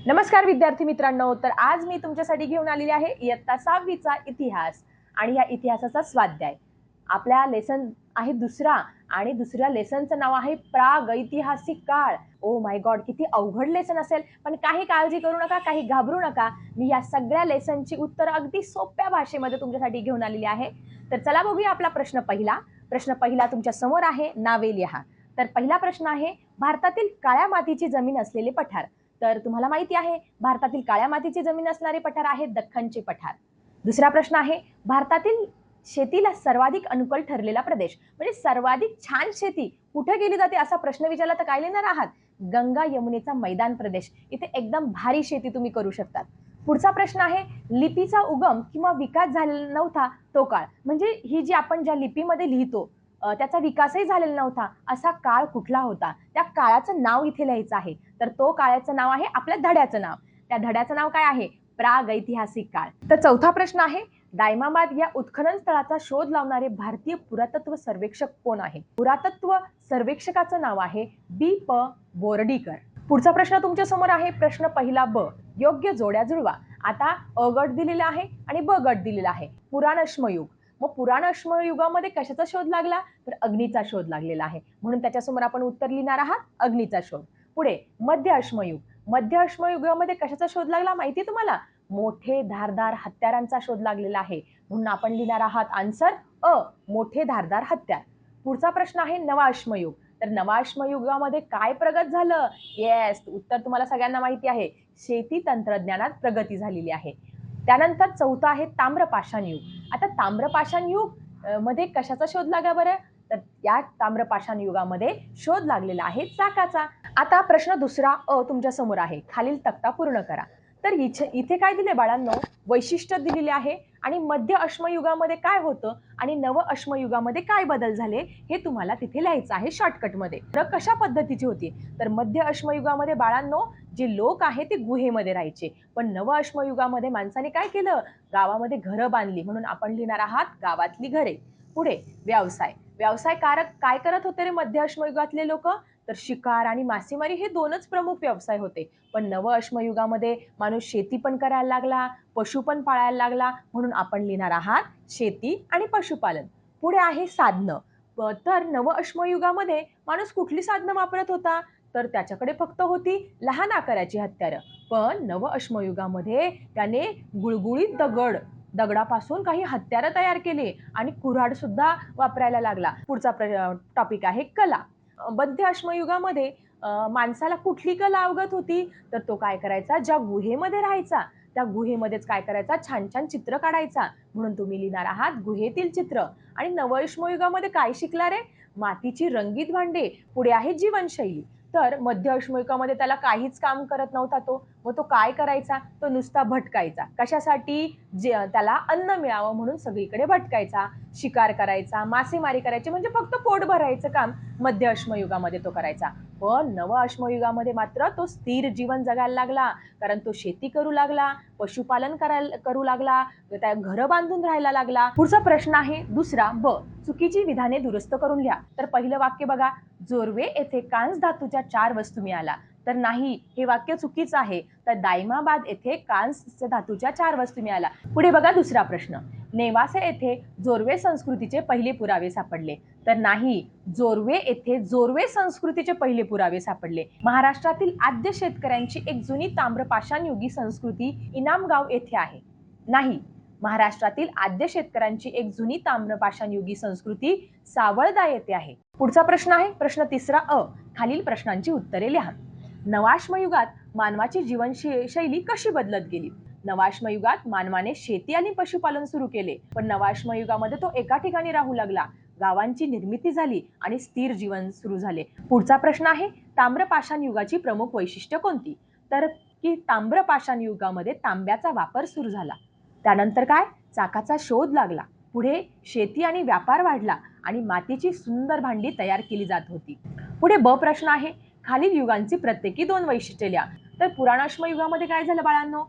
नमस्कार विद्यार्थी मित्रांनो, तर आज मी तुमच्यासाठी घेऊन आलेली आहे इयत्ता 6वीचा इतिहास आणि या इतिहासाचा स्वाध्याय. आपल्या लेसन आहे दुसरा आणि दुसऱ्या लेसनचं नाव आहे प्रागैतिहासिक काळ. ओ माय गॉड, किती अवघड लेसन असेल, पण काही काळजी करू नका, काही घाबरू नका. मी या सगळ्या लेसनची उत्तर अगदी सोप्या भाषेमध्ये तुमच्यासाठी घेऊन आलेली आहे. तर चला बघूया आपला प्रश्न पहिला तुमच्या समोर आहे, नावे लिहा. तर पहिला प्रश्न आहे, भारतातील काळ्या मातीची जमीन असलेले पठार. तर तुम्हाला माहिती आहे, भारतातील काळ्या मातीची जमीन असणारे पठार आहे दख्खनचे पठार. दुसरा प्रश्न आहे, भारतातील शेतीला सर्वाधिक अनुकूल ठरलेला प्रदेश, म्हणजे सर्वाधिक छान शेती कुठे केली जाते असा प्रश्न विचारला तर काय लिहिणार आहात? गंगा यमुनेचा मैदान प्रदेश, इथे एकदम भारी शेती तुम्ही करू शकता. पुढचा प्रश्न आहे, लिपीचा उगम किंवा विकास झालेला नव्हता तो काळ, म्हणजे ही जी आपण ज्या लिपीमध्ये लिहितो त्याचा विकासही झालेला नव्हता असा काळ कुठला होता, त्या काळाचं नाव इथे लिहायचं आहे. तर तो काळाचं नाव आहे आपल्या धड्याचं नाव. त्या धड्याचं नाव काय आहे? प्रागैतिहासिक काळ. तर चौथा प्रश्न आहे, दायमाबाद या उत्खनन स्थळाचा शोध लावणारे भारतीय पुरातत्व सर्वेक्षक कोण आहे? पुरातत्व सर्वेक्षकाचं नाव आहे B.P. बोर्डीकर. पुढचा प्रश्न तुमच्या समोर आहे, प्रश्न पहिला ब, योग्य जोड्या जुळवा. आता अ गट दिलेला आहे आणि ब गट दिलेला आहे. पुराण अश्मयुग, मग पुराण अश्मयुगामध्ये कशाचा शोध लागला? तर अग्नीचा शोध लागलेला आहे, म्हणून त्याच्यासमोर आपण उत्तर लिहिणार आहात अग्नीचा शोध. पुढे मध्य अश्मयुग, मध्य अश्मयुगामध्ये कशाचा शोध लागला माहिती तुम्हाला? मोठे धारदार हत्यारांचा शोध लागलेला आहे, म्हणून आपण लिहिणार आहात आन्सर अ, मोठे धारदार हत्यार. पुढचा प्रश्न आहे नवा अश्मयुग. तर नवा अश्मयुगामध्ये काय प्रगत झालं? येस, उत्तर तुम्हाला सगळ्यांना माहिती आहे, शेती तंत्रज्ञानात प्रगती झालेली आहे. त्यानंतर चौथा आहे ताम्रपाषाण युग. आता ताम्रपाषाण युग मध्ये कशाचा शोध लागला बरं? तर या ताम्रपाषाण युगामध्ये शोध लागलेला आहे चाकाचा. आता प्रश्न दुसरा अ तुमच्या समोर आहे, खालील तक्ता पूर्ण करा. तर इथे काय दिले बाळांनो? वैशिष्ट्य दिलेले आहे आणि मध्य अश्मयुगामध्ये काय होतं आणि नव अश्मयुगामध्ये काय बदल झाले हे तुम्हाला तिथे लिहायचं आहे शॉर्टकटमध्ये. तर कशा पद्धतीची होती? तर मध्य अश्मयुगामध्ये बाळांनो जे लोक आहेत ते गुहेमध्ये राहायचे, पण नव अश्मयुगामध्ये माणसाने काय केलं? गावामध्ये घरं बांधली, म्हणून आपण लिहिणार आहात गावातली घरे. पुढे व्यवसाय, व्यवसायकारक काय करत होते रे मध्य अश्मयुगातले लोक? तर शिकार आणि मासेमारी हे दोनच प्रमुख व्यवसाय होते. पण नव अश्मयुगामध्ये माणूस शेती पण करायला लागला, पशु पण पाळायला लागला, म्हणून आपण लिहिणार आहात शेती आणि पशुपालन. पुढे आहे साधनं. तर नव अश्मयुगामध्ये माणूस कुठली साधनं वापरत होता? तर त्याच्याकडे फक्त होती लहान आकाराची हत्यारं. पण नव अश्मयुगामध्ये त्याने गुळगुळीत दगडापासून काही हत्यारं तयार केले आणि कुऱ्हाड सुद्धा वापरायला लागला. पुढचा टॉपिक आहे कला. मध्य अश्मयुगामध्ये माणसाला कुठली कला अवगत होती? तर तो काय करायचा, ज्या गुहेमध्ये राहायचा त्या गुहेमध्येच काय करायचा, छान छान चित्र काढायचा, म्हणून तुम्ही लिहिणार आहात गुहेतील चित्र. आणि नव अश्मयुगामध्ये काय शिकला रे? मातीची रंगीत भांडे. पुढे आहे जीवनशैली. तर मध्य अश्मयुगामध्ये त्याला काहीच काम करत नव्हता तो, मग तो काय करायचा? तो नुसता भटकायचा. कशासाठी? जे त्याला अन्न मिळावं म्हणून सगळीकडे भटकायचा, शिकार करायचा, मासेमारी करायची, म्हणजे फक्त पोट भरायचं काम मध्य अश्मयुगामध्ये तो करायचा. पण नव अश्मयुगामध्ये मात्र तो स्थिर जीवन जगायला लागला, कारण तो शेती करू लागला, पशुपालन करू लागला, त्या घरं बांधून राहायला लागला. पुढचा प्रश्न आहे दुसरा ब, चुकीची विधाने दुरुस्त करून लिहा. तर पहिलं वाक्य बघा, जोर्वे येथे कांस धातूच्या 4 वस्तू मिळाल्या. तर नाही, हे वाक्य चुकीचं आहे. तर दायमाबाद येथे कांस धातूच्या 4 वस्तू मिळाल्या. पुढे बघा दुसरा प्रश्न, नेवासे येथे जोर्वे संस्कृतीचे पहिले पुरावे सापडले. तर नाही, जोर्वे येथे जोर्वे संस्कृतीचे पहिले पुरावे सापडले. महाराष्ट्रातील आद्य शेतकऱ्यांची एक जुनी ताम्रपाषाण युगी संस्कृती इनामगाव येथे आहे. नाही, महाराष्ट्रातील आद्य शेतकऱ्यांची एक जुनी ताम्रपाषाण युगी संस्कृती सावळदा येथे आहे. पुढचा प्रश्न आहे प्रश्न तिसरा अ, खालील प्रश्नांची उत्तरे लिहा. नवाश्मयुगात मानवाची जीवनशैली कशी बदलत गेली? नवाश्मयुगात मानवाने शेती आणि पशुपालन सुरू केले, पण नवाश्मयुगामध्ये तो एका ठिकाणी राहू लागला, गावांची निर्मिती झाली आणि स्थिर जीवन सुरू झाले. पुढचा प्रश्न आहे, ताम्रपाषाण युगाची प्रमुख वैशिष्ट्य कोणती? तर की ताम्रपाषाण युगामध्ये तांब्याचा वापर सुरू झाला. त्यानंतर काय? चाकाचा शोध लागला. पुढे शेती आणि व्यापार वाढला आणि मातीची सुंदर भांडी तयार केली जात होती. पुढे ब प्रश्न आहे, खालील युगांची प्रत्येकी 2 वैशिष्ट्ये लिहा. तर पुराणाश्म युगामध्ये काय झालं बाळांनो?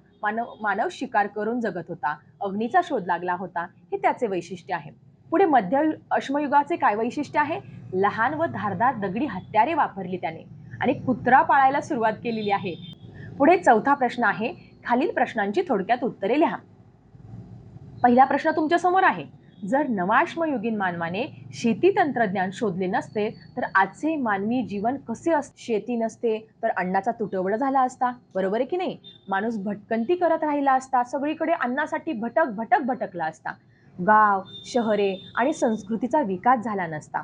मानव शिकार करून जगत होता, अग्नीचा शोध लागला होता, हे त्याचे वैशिष्ट्य आहे. पुढे मध्य अश्मयुगाचे काय वैशिष्ट्य आहे? लहान व धारदार दगडी हत्यारे वापरली त्याने आणि कुत्रा पाळायला सुरुवात केलेली आहे. पुढे चौथा प्रश्न आहे. खालील प्रश्नांची थोडक्यात उत्तरे लिहा. पहिला प्रश्न तुमच्या समोर आहे. जर नवाश्मयुगीन मानवाने शेती तंत्रज्ञान शोधले नसते तर आजचे मानवी जीवन कसे असते? शेती नसते तर अन्नाचा तुटवडा झाला असता, बरोबर आहे की नाही? माणूस भटकंती करत राहिला असता, सगळीकडे अन्नासाठी भटकला असता. गाव, शहरे आणि संस्कृतीचा विकास झाला नसता.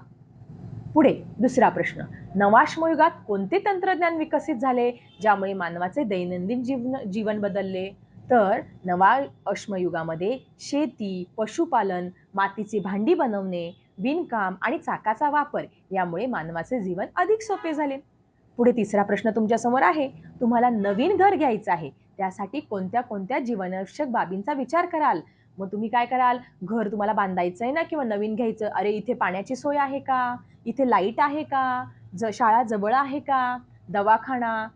पुढे दुसरा प्रश्न. नवाश्मयुगात कोणते तंत्रज्ञान विकसित झाले ज्यामुळे मानवाचे दैनंदिन जीवन बदलले? तर नवा अश्मयुगामध्ये शेती, पशुपालन, मातीची भांडी बनवणे, विणकाम आणि चाकाचा वापर यामुळे मानवाचे जीवन अधिक सोपे झाले. पुढे तिसरा प्रश्न तुमच्या समोर आहे. तुम्हाला नवीन घर घ्यायचं आहे, त्यासाठी कोणत्या कोणत्या जीवनावश्यक बाबींचा विचार कराल? मग तुम्ही काय कराल? घर तुम्हाला बांधायचं आहे ना किंवा नवीन घ्यायचं, अरे इथे पाण्याची सोय आहे का, इथे लाईट आहे का, शाळा जवळ आहे का, दवाखाना,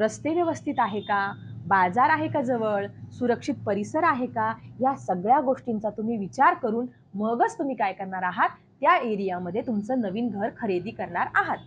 रस्ते व्यवस्थित आहे का, बाजार आहे का जवळ, सुरक्षित परिसर आहे का, या सगळ्या गोष्टींचा तुम्ही विचार करून मगच तुम्ही काय करणार आहात, त्या एरियामध्ये तुमचं नवीन घर खरेदी करणार आहात.